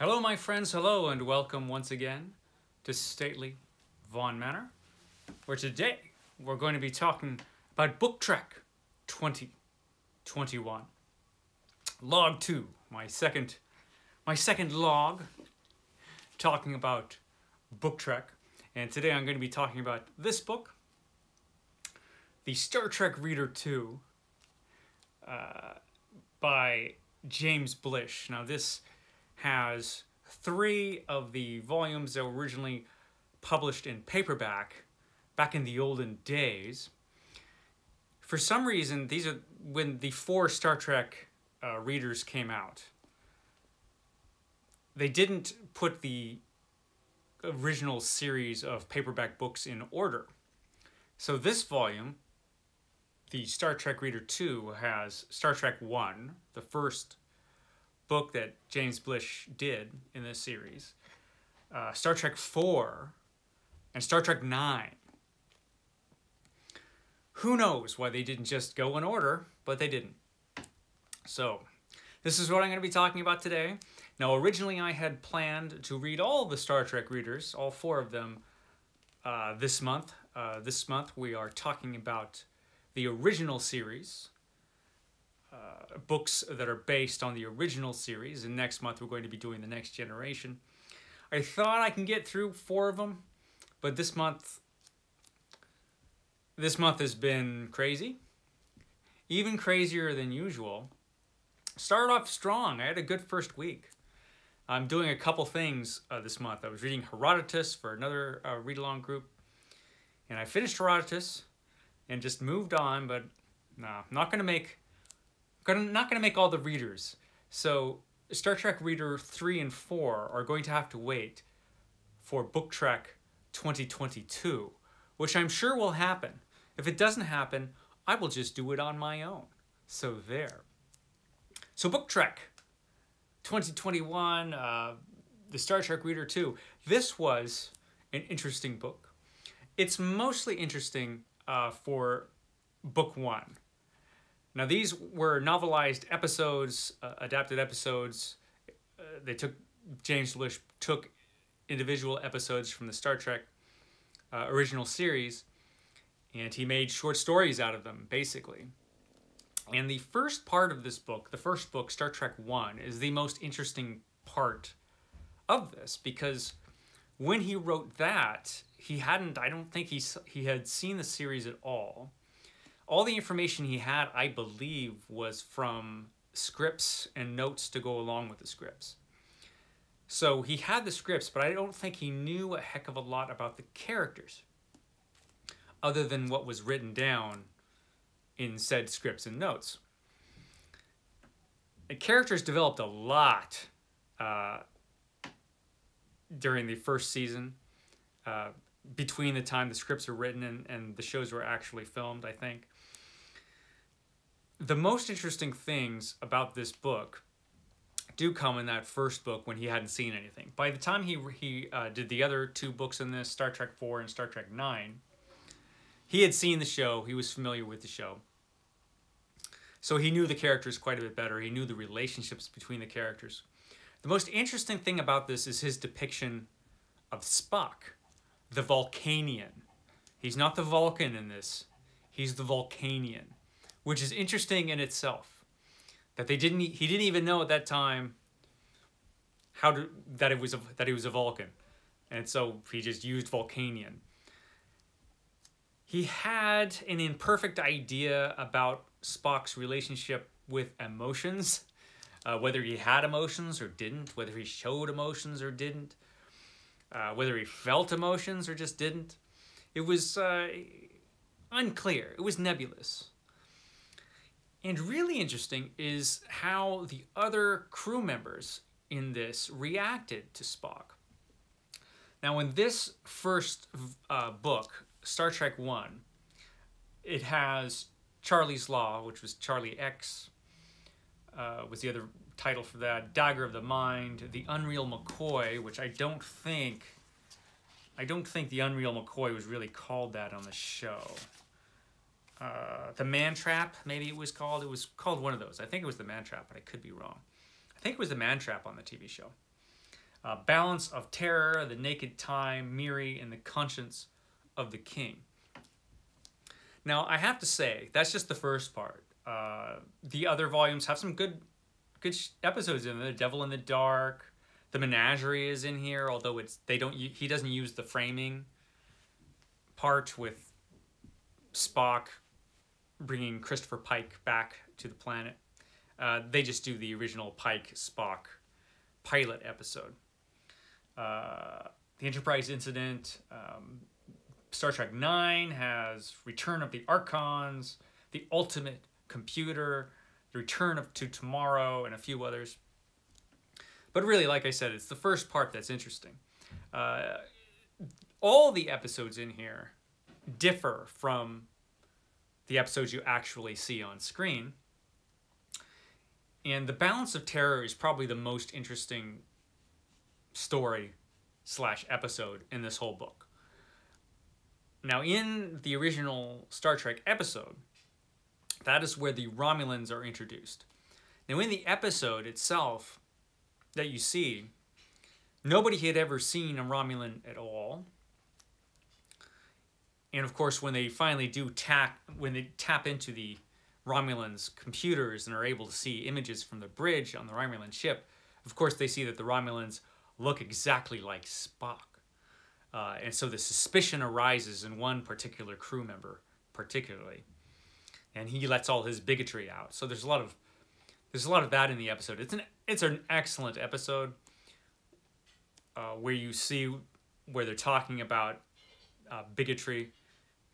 Hello, my friends, hello, and welcome once again to stately Vaughan Manor, where today we're going to be talking about Book Trek 2021. Log 2, my second log, talking about Book Trek. And today I'm going to be talking about this book, the Star Trek Reader 2, by James Blish. Now this has 3 of the volumes that were originally published in paperback back in the olden days. For some reason, these are when the 4 Star Trek readers came out. They didn't put the original series of paperback books in order. So this volume, the Star Trek Reader 2, has Star Trek 1, the first book that James Blish did in this series, Star Trek 4, and Star Trek 9. Who knows why they didn't just go in order, but they didn't. So, this is what I'm going to be talking about today. Now, originally I had planned to read all the Star Trek readers, all 4 of them, this month. This month we are talking about the original series, books that are based on the original series, and next month we're going to be doing the Next Generation. I thought I can get through 4 of them, but this month has been crazy, even crazier than usual. Started off strong. I had a good first week. I'm doing a couple things this month. I was reading Herodotus for another read-along group, and I finished Herodotus and just moved on, but no, I'm not going to make all the readers. So Star Trek Reader 3 and 4 are going to have to wait for Book Trek 2022, which I'm sure will happen. If it doesn't happen, I will just do it on my own. So there. So Book Trek 2021, the Star Trek Reader 2. This was an interesting book. It's mostly interesting for Book 1. Now these were novelized episodes, adapted episodes. James Blish took individual episodes from the Star Trek original series, and he made short stories out of them, basically. And the first part of this book, the first book, Star Trek 1, is the most interesting part of this, because when he wrote that, I don't think he had seen the series at all. All the information he had, I believe, was from scripts and notes to go along with the scripts. So he had the scripts, but I don't think he knew a heck of a lot about the characters, other than what was written down in said scripts and notes. The characters developed a lot during the first season, between the time the scripts were written and the shows were actually filmed, I think. The most interesting things about this book do come in that first book when he hadn't seen anything. By the time he did the other 2 books in this, Star Trek 4 and Star Trek 9, he had seen the show, he was familiar with the show. So he knew the characters quite a bit better, he knew the relationships between the characters. The most interesting thing about this is his depiction of Spock, the Vulcanian. He's not the Vulcan in this, he's the Vulcanian, which is interesting in itself. That he didn't even know at that time that he was a Vulcan, and so he just used Vulcanian. He had an imperfect idea about Spock's relationship with emotions, whether he had emotions or didn't, whether he showed emotions or didn't, whether he felt emotions or just didn't. It was unclear. It was nebulous. And really interesting is how the other crew members in this reacted to Spock. Now, in this first book, Star Trek 1, it has Charlie's Law, which was Charlie X, was the other title for that, Dagger of the Mind, the Unreal McCoy, which I don't think the Unreal McCoy was really called that on the show. The Man Trap, maybe it was called. It was called one of those. I think it was the Man Trap, but I could be wrong. I think it was the Man Trap on the TV show. Balance of Terror, The Naked Time, Miri, and the Conscience of the King. Now, I have to say, that's just the first part. The other volumes have some good episodes in there. The Devil in the Dark, The Menagerie is in here, although he doesn't use the framing part with Spock bringing Christopher Pike back to the planet. They just do the original Pike-Spock pilot episode. The Enterprise Incident, Star Trek IX has Return of the Archons, The Ultimate Computer, The Return to Tomorrow, and a few others. But really, like I said, it's the first part that's interesting. All the episodes in here differ from the episodes you actually see on screen. And the Balance of Terror is probably the most interesting story/episode in this whole book. Now, in the original Star Trek episode, that is where the Romulans are introduced. Now, in the episode itself that you see, nobody had ever seen a Romulan at all. And of course, when they finally tap into the Romulans' computers and are able to see images from the bridge on the Romulan ship, of course they see that the Romulans look exactly like Spock. And so the suspicion arises in one particular crew member, particularly. And he lets all his bigotry out. So there's a lot of that in the episode. It's an excellent episode where you see where they're talking about bigotry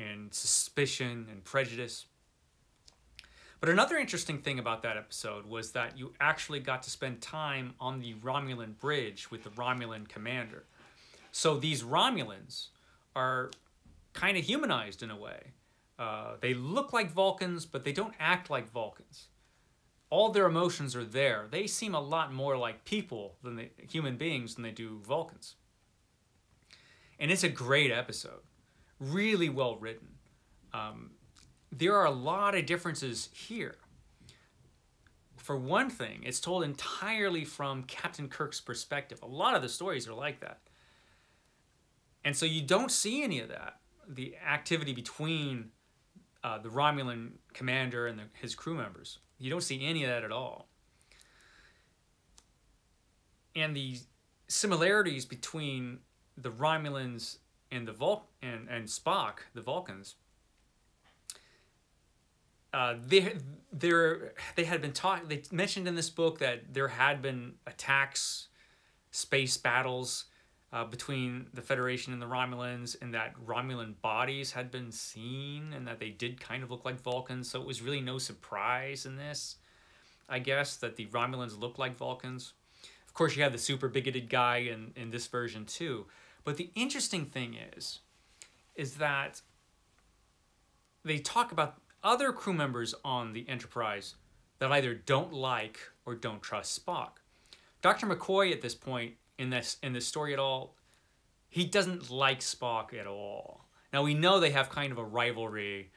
and suspicion and prejudice. But another interesting thing about that episode was that you actually got to spend time on the Romulan bridge with the Romulan commander. So these Romulans are kind of humanized in a way. They look like Vulcans, but they don't act like Vulcans. All their emotions are there. They seem a lot more like people than human beings than they do Vulcans. And it's a great episode. Really well written. There are a lot of differences here. For one thing, it's told entirely from Captain Kirk's perspective. A lot of the stories are like that. And so you don't see any of that. The activity between the Romulan commander and his crew members. You don't see any of that at all. And the similarities between the Romulans and and Spock, the Vulcans, they had been taught. They mentioned in this book that there had been attacks, space battles between the Federation and the Romulans, and that Romulan bodies had been seen, and that they did kind of look like Vulcans. So it was really no surprise in this, I guess, that the Romulans looked like Vulcans. Of course, you have the super bigoted guy in this version too. But the interesting thing is that they talk about other crew members on the Enterprise that either don't like or don't trust Spock. Dr. McCoy at this point in this story at all, he doesn't like Spock at all. Now we know they have kind of a rivalry,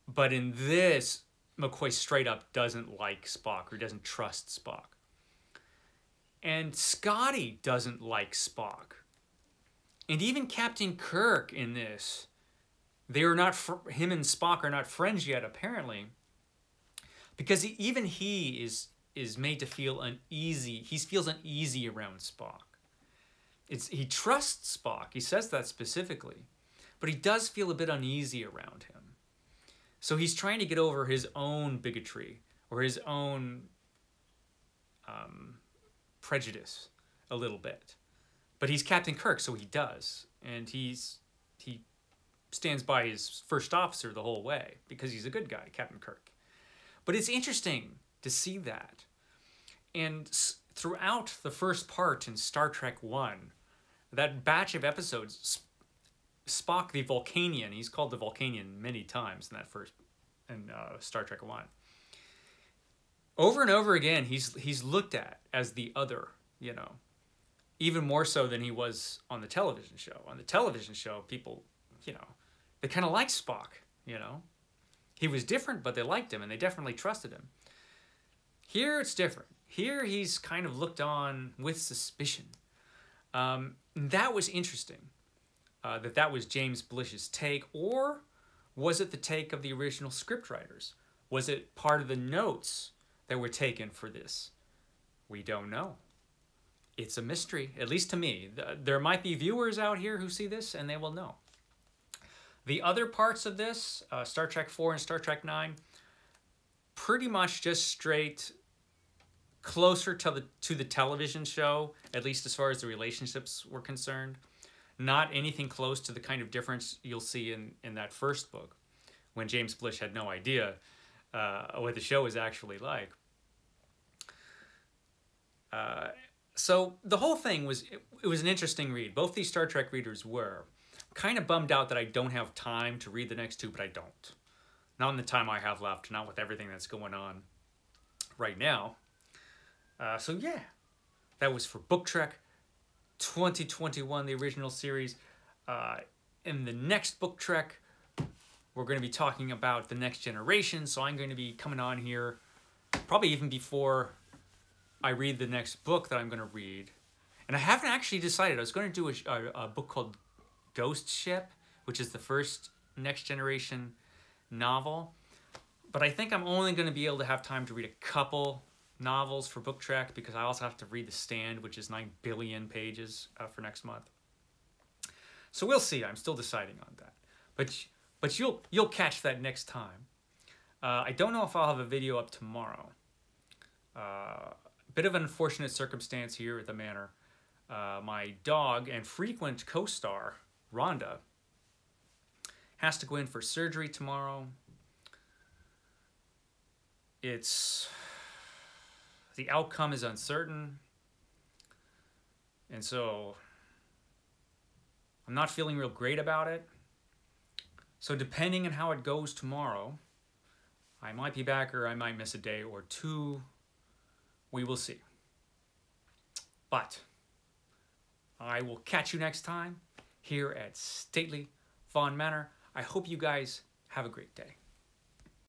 but in this, McCoy straight up doesn't like Spock or doesn't trust Spock. And Scotty doesn't like Spock. And even Captain Kirk in this, him and Spock are not friends yet, apparently, because even he is made to feel uneasy. He feels uneasy around Spock. He trusts Spock. He says that specifically, but he does feel a bit uneasy around him. So he's trying to get over his own bigotry or his own prejudice a little bit. But he's Captain Kirk, so he does. And he stands by his first officer the whole way because he's a good guy, Captain Kirk. But it's interesting to see that. And throughout the first part in Star Trek I, that batch of episodes, Spock the Vulcanian, he's called the Vulcanian many times in Star Trek I. Over and over again, he's looked at as the other, you know. Even more so than he was on the television show. On the television show, people, you know, they kind of liked Spock, you know. He was different, but they liked him, and they definitely trusted him. Here, it's different. Here, he's kind of looked on with suspicion. That was interesting, that was James Blish's take, or was it the take of the original scriptwriters? Was it part of the notes that were taken for this? We don't know. It's a mystery, at least to me. There might be viewers out here who see this and they will know. The other parts of this, Star Trek 4 and Star Trek 9, pretty much just straight closer to the television show, at least as far as the relationships were concerned. Not anything close to the kind of difference you'll see in that first book, when James Blish had no idea what the show was actually like. So the whole thing was, it was an interesting read. Both these Star Trek readers were. Kind of bummed out that I don't have time to read the next two, but I don't. Not in the time I have left, not with everything that's going on right now. So yeah, that was for Book Trek 2021, the original series. In the next Book Trek, we're going to be talking about The Next Generation, so I'm going to be coming on here probably even before I read the next book that I'm going to read. And I haven't actually decided. I was going to do a book called Ghost Ship, which is the first Next Generation novel. But I think I'm only going to be able to have time to read a couple novels for Book Trek, because I also have to read The Stand, which is 9 billion pages for next month. So we'll see. I'm still deciding on that. But you'll catch that next time. I don't know if I'll have a video up tomorrow. Bit of an unfortunate circumstance here at the manor. My dog and frequent co-star, Rhonda, has to go in for surgery tomorrow. The outcome is uncertain. And so I'm not feeling real great about it. So depending on how it goes tomorrow, I might be back or I might miss a day or two. We will see. But I will catch you next time here at Stately Vaughan Manor. I hope you guys have a great day.